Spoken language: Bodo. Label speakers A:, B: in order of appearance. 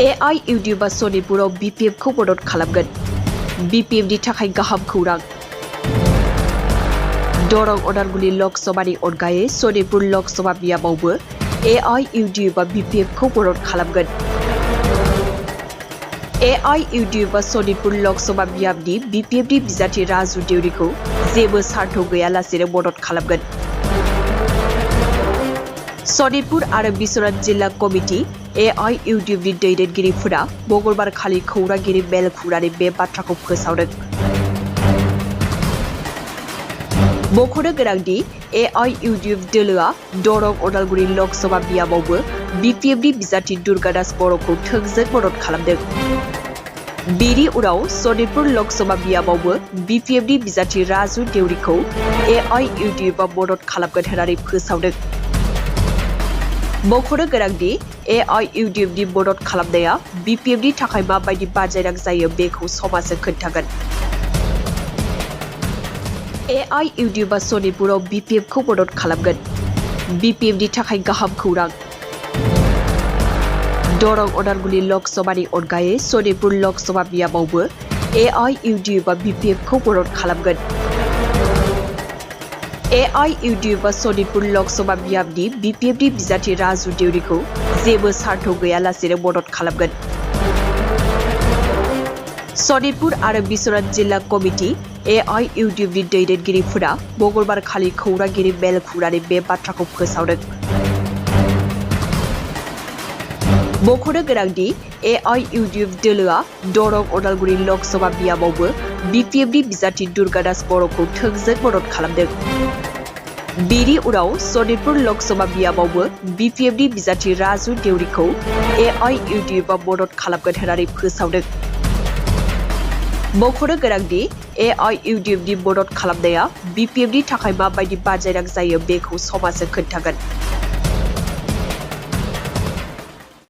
A: AIUDF सनितपुराव BPF खौ मदद खालामगोन। BPF नि थाखाय गाहाम खौरां। दरं उदालगुरि लकसभानि अनगायै सनितपुर लकसभा बियाबावबो AIUDF BPF खौ मदद खालामगोन। AIUDF सनितपुर लकसभा बियाबनि BPF नि बिजाथि राजु देउरिखौ जेबो सार्थ गैयालासेनो मदद खालामगोन। सनितपुर आरो बिश्वनाथ जिल्ला कमिटि AIUDF नि दैदेनगिरिफोरा मंगलबार खालि खौरांगिरि मेल खुंनानै बे बाथ्राखौ फोसावदों। मख'नो गोनांदि AIUDF दोलोआ दरं उदालगुरि लकसभा बियाबावबो BPF नि बिजाथि दुर्गा दास बर'खौ थोंजों मदद खालामदों। बेनि उनाव सनितपुर लकसभा बियाबावबो BPF नि बिजाथि राजु देउरिखौ AIUDF आ मदद खालामगोन होननानै फोसावदों। मख'नो गोनांदि AIUDF नि मदद खालामनाया BPF नि थाखाय माबायदि बानजायनां जायो बेखौ समाजनो खोन्थागोन। AIUDF आ सनितपुराव BPF खौ मदद खालामगोन। BPF नि थाखाय गाहाम खौरां। दरं उदालगुरि लकसभानि अनगायै सनितपुर लकसभा बियाबावबो AIUDF आ BPF खौ मदद खालामगोन। AIUDF आ सनितपुर लकसभा बियाबनि BPF नि बिजाथि राजु देउरिखौ जेबो सार्थ गैयालासेनो मदद खालामगोन। सनितपुर आरो बिश्वनाथ जिल्ला कमिटि AIUDF नि दैदेनगिरिफोरा मंगलबार खालि खौरांगिरि मेल खुंनानै बे बाथ्राखौ फोसावदों। मख'नो गोनांदि AIUDF दोलोआ दरं उदालगुरि लकसभा बियाबावबो BPF नि बिजाथि दुर्गा दास बर'खौ थोंजों मदद खालामदों। बेनि उनाव सनितपुर लकसभा बियाबावबो BPF नि बिजाथि राजु देउरिखौ AIUDF आ मदद खालामगोन होननानै फोसावदों। मख'नो गोनांदि AIUDF नि मदद खालामनाया BPF नि थाखाय माबायदि बानजायनां जायो बेखौ समाजनो खोन्थागोन।